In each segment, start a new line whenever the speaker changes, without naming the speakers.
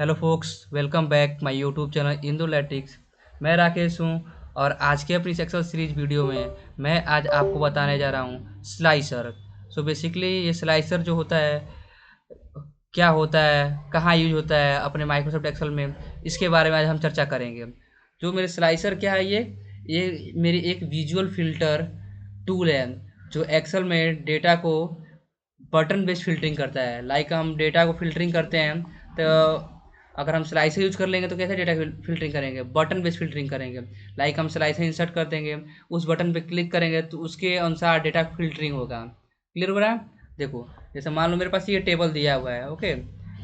Hello folks, welcome back my YouTube channel इंदुलैटिक्स। मैं राकेश हूँ और आज के अपनी एक्सेल सीरीज वीडियो में मैं आज आपको बताने जा रहा हूँ स्लाइसर। सो बेसिकली ये स्लाइसर जो होता है, क्या होता है, कहाँ यूज होता है अपने माइक्रोसॉफ्ट एक्सेल में, इसके बारे में आज हम चर्चा करेंगे। जो मेरे स्लाइसर क्या है, ये मेरी एक विजुअल फिल्टर टूल है जो एक्सेल में डेटा को बटन बेस्ड फिल्टरिंग करता है। लाइक हम डेटा को फिल्टरिंग करते हैं, तो अगर हम स्लाइसर यूज कर लेंगे तो कैसे डेटा फिल्टरिंग करेंगे, बटन बेस्ड फिल्टरिंग करेंगे। लाइक हम स्लाइसर इंसर्ट कर देंगे, उस बटन पे क्लिक करेंगे तो उसके अनुसार डेटा फिल्टरिंग होगा। क्लियर हो रहा है? देखो, जैसे मान लो मेरे पास ये टेबल दिया हुआ है, ओके,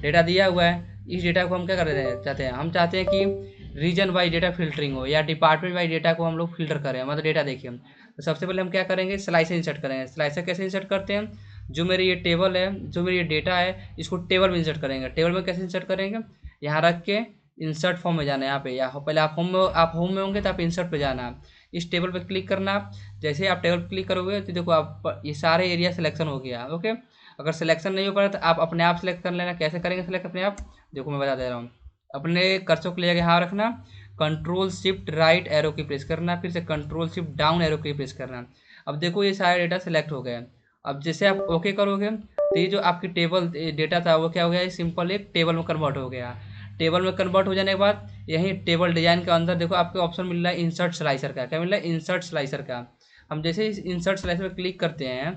डेटा दिया हुआ है। इस डेटा को हम क्या कर रहे हैं, चाहते हैं, हम चाहते हैं कि रीजन वाइज डेटा फिल्टरिंग हो या डिपार्टमेंट वाइज डेटा को हम लोग फिल्टर करें, मतलब डेटा देखिए। तो सबसे पहले हम क्या करेंगे, स्लाइसर इंसर्ट करेंगे। स्लाइसर कैसे इंसर्ट करते हैं, जो मेरी ये टेबल है, जो मेरी ये डेटा है, इसको टेबल में इंसर्ट करेंगे। टेबल में कैसे इंसर्ट करेंगे, यहाँ रख के इंसर्ट फॉर्म में जाना है, यहाँ पे, या पहले आप होम में होंगे तो आप इंसर्ट पे जाना है, इस टेबल पे क्लिक करना आप। जैसे ही आप टेबल पे क्लिक करोगे तो देखो आप ये सारे एरिया सिलेक्शन हो गया, ओके। अगर सिलेक्शन नहीं हो पा रहा तो आप अपने आप सेलेक्ट कर लेना। कैसे करेंगे सिलेक्ट अपने आप, देखो मैं बता दे रहा हूँ। अपने कर्सर को ले जाके यहाँ रखना, कंट्रोल शिफ्ट राइट एरो की प्रेस करना, फिर से कंट्रोल शिफ्ट डाउन एरो की प्रेस करना। अब देखो ये सारे डेटा सेलेक्ट हो गए। अब जैसे आप ओके करोगे तो ये जो आपकी टेबल डेटा था वो क्या हो गया, सिंपल एक टेबल में कन्वर्ट हो गया। टेबल में कन्वर्ट हो जाने के बाद यही टेबल डिजाइन के अंदर देखो आपको ऑप्शन मिल रहा है इंसर्ट स्लाइसर का। क्या मिल रहा है, इंसर्ट स्लाइसर का। हम जैसे इस इंसर्ट स्लाइसर पर क्लिक करते हैं,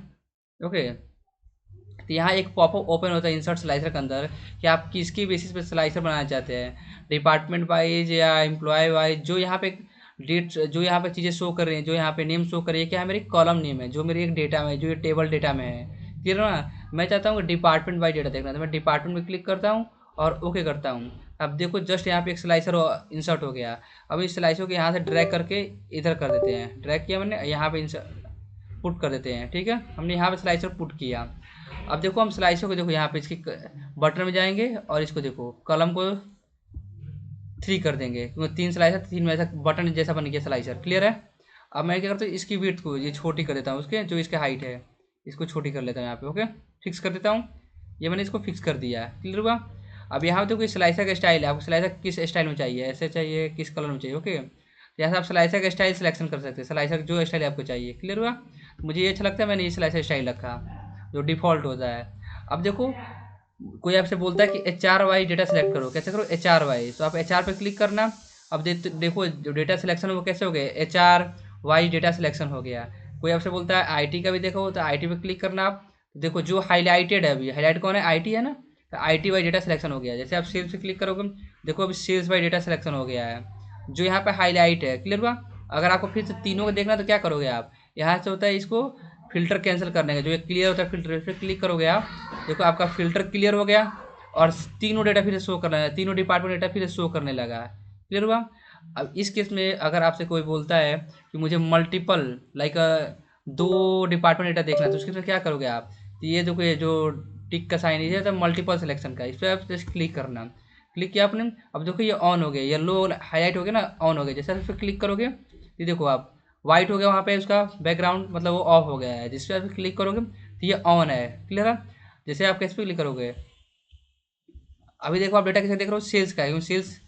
ओके, तो यहाँ एक पॉपअप ओपन होता है इंसर्ट स्लाइसर के अंदर कि आप किसकी बेसिस पे स्लाइसर बनाना चाहते हैं, डिपार्टमेंट वाइज या एम्प्लॉय वाइज। जो यहाँ पे डेट, जो यहाँ पे चीज़ें शो कर रही हैं, जो यहाँ पे नेम शो कर रही है, क्या है, मेरी कॉलम नेम है, जो मेरी एक डेटा में, जो ये टेबल डेटा में है। क्लियर ना? मैं चाहता हूँ डिपार्टमेंट वाइज डेटा देखना, तो मैं डिपार्टमेंट में क्लिक करता हूँ और ओके करता हूँ। अब देखो जस्ट यहाँ पे एक स्लाइसर इंसर्ट हो गया। अब इस स्लाइसर को यहाँ से ड्रैग करके इधर कर देते हैं। ड्रैग किया मैंने, यहाँ पे पुट कर देते हैं। ठीक है, हमने यहाँ पे स्लाइसर पुट किया। अब देखो हम स्लाइसर को, देखो यहाँ पे इसकी बटन में जाएंगे और इसको देखो कलम को 3 कर देंगे, क्योंकि 3 स्लाइसर, 3 में ऐसा बटन जैसा बन गया स्लाइसर। क्लियर है? अब मैं क्या करता हूँ, इसकी विड्थ को ये छोटी कर देता हूँ, उसके जो इसके हाइट है इसको छोटी कर लेता हूँ यहाँ पे, ओके, फिक्स कर देता हूँ। ये मैंने इसको फिक्स कर दिया है। क्लियर हुआ? अब यहाँ पे देखो स्लाइसर का स्टाइल है, आपको स्लाइसर किस स्टाइल में चाहिए, ऐसे चाहिए, किस कलर में चाहिए, ओके। जैसे आप स्लाइसर का स्टाइल सिलेक्शन कर सकते हैं, स्लाइसर जो स्टाइल आपको चाहिए। क्लियर हुआ? मुझे ये अच्छा लगता है, मैंने ये स्लाइसर स्टाइल रखा जो डिफ़ॉल्ट होता है। अब देखो कोई आपसे बोलता है कि HR वाई डेटा सेलेक्ट करो, कैसे करो, HR वाई, तो आप HR पे क्लिक करना। अब देखो जो डेटा सिलेक्शन वो कैसे हो गया, HR वाई डेटा सिलेक्शन हो गया। कोई आपसे बोलता है IT का भी देखो, तो IT पे क्लिक करना आप। देखो जो हाईलाइटेड है, अभी हाईलाइट कौन है, IT है ना, तो IT वाई डेटा सिलेक्शन हो गया। जैसे आप सेल्स पे क्लिक करोगे, देखो अभी सेल्स वाई डेटा सिलेक्शन हो गया है, जो यहाँ पे हाईलाइट है। क्लियर हुआ? अगर आपको फिर से तीनों को देखना तो क्या करोगे आप, यहाँ से होता है इसको फिल्टर कैंसिल करने का, जो ये क्लियर होता है फिल्टर, फिर क्लिक करोगे आप, देखो आपका फिल्टर क्लियर हो गया और तीनों डेटा फिर से शो करने लगा, तीनों डिपार्टमेंट डेटा फिर से शो करने लगा। क्लियर हुआ? अब इस केस में अगर आपसे कोई बोलता है कि मुझे मल्टीपल, लाइक 2 डिपार्टमेंट डेटा देखना है, तो उसके लिए क्या करोगे आप, तो ये देखो ये जो टिक का साइन है तो मल्टीपल सिलेक्शन का, इस पर आप जस्ट क्लिक करना। क्लिक किया आपने, अब देखो ये ऑन हो गया, येलो हाईलाइट हो गया ना, ऑन हो गया। जैसे आप इस पर क्लिक करोगे, ये देखो आप वाइट हो गया वहाँ पे उसका बैकग्राउंड, मतलब वो ऑफ हो गया है। जिस पर आप क्लिक करोगे तो ये ऑन है। क्लियर है? जैसे आप किस पे क्लिक करोगे, अभी देखो आप डेटा किसे देख रहे हो, सेल्स का है, क्योंकि सेल्स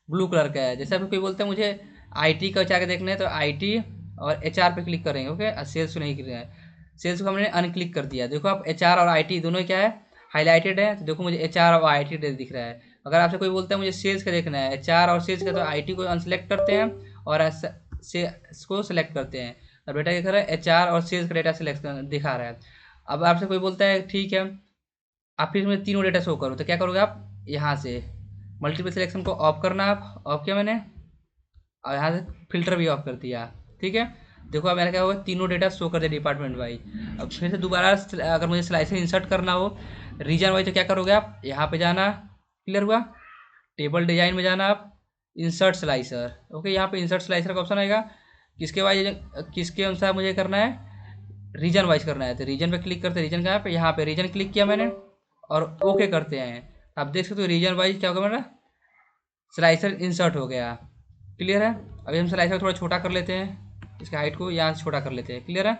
ब्लू कलर का है। जैसे अभी कोई बोलता है मुझे IT का जाके देखना है, तो IT और HR पे क्लिक करेंगे, ओके, और सेल्स को नहीं करना है। सेल्स को हमने अनक्लिक कर दिया। देखो आप HR और IT दोनों क्या है, हाईलाइटेड है, तो देखो मुझे HR और IT दिख रहा है। अगर आपसे कोई बोलता है मुझे सेल्स का देखना है, HR और सेल्स का, तो IT को अनसेलेक्ट करते हैं और सेल्स को सिलेक्ट करते हैं। और बेटा क्या कर रहा है, HR और सेल्स का डेटा सिलेक्ट दिखा रहा है। अब आपसे कोई बोलता है ठीक है आप फिर मैं तीनों डेटा शो करूँ, तो क्या करोगे आप, यहाँ से मल्टीपल सिलेक्शन को ऑफ करना, आप ऑफ किया मैंने, और यहाँ से फिल्टर भी ऑफ कर दिया। ठीक है, देखो अब मेरा क्या होगा, तीनों डेटा शो कर दिया डिपार्टमेंट वाइज। अब फिर से दोबारा अगर मुझे स्लाइसर इंसर्ट करना हो रीजन वाइज, तो क्या करोगे आप, यहाँ पे जाना। क्लियर हुआ? टेबल डिजाइन में जाना आप, इंसर्ट स्लाइसर, ओके, यहाँ पे इंसर्ट स्लाइसर का ऑप्शन आएगा। किसके वाइज, किसके अनुसार मुझे करना है, रीजन वाइज करना है, तो रीजन पे क्लिक करते हैं। रीजन कहाँ पे, यहाँ पे रीजन क्लिक किया मैंने और ओके करते हैं। आप देख सकते हो रीजन वाइज क्या होगा, मेरा स्लाइसर इंसर्ट हो गया। क्लियर है? अभी हम स्लाइसर थोड़ा छोटा कर लेते हैं, इसके हाइट को यहाँ से छोटा कर लेते हैं। क्लियर है?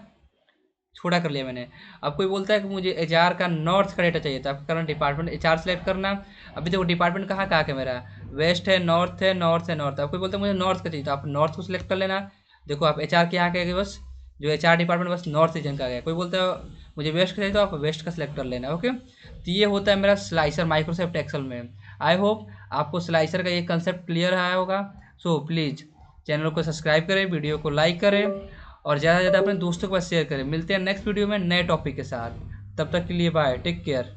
छोटा कर लिया मैंने। अब कोई बोलता है कि मुझे एचआर का नॉर्थ का डेटा चाहिए, तो आपका करंट डिपार्टमेंट एचआर सेलेक्ट करना। अभी देखो डिपार्टमेंट कहाँ कहाँ है मेरा, वेस्ट है, नॉर्थ है, नॉर्थ है, नॉर्थ। अब कोई बोलता है मुझे नॉर्थ का चाहिए, तो आप नॉर्थ को सिलेक्ट कर लेना। देखो आप एचआर के यहाँ के बस जो एचआर डिपार्टमेंट बस नॉर्थ रीजन का है। कोई बोलता है मुझे वेस्ट का चाहिए, तो आप वेस्ट का सिलेक्ट कर लेना। ओके, तो ये होता है मेरा स्लाइसर माइक्रोसॉफ्ट एक्सेल में। आई होप आपको स्लाइसर का ये कंसेप्ट क्लियर आया होगा। सो प्लीज़ चैनल को सब्सक्राइब करें, वीडियो को लाइक करें और ज़्यादा से ज़्यादा अपने दोस्तों के पास शेयर करें। मिलते हैं नेक्स्ट वीडियो में नए टॉपिक के साथ। तब तक के लिए बाय, टेक केयर।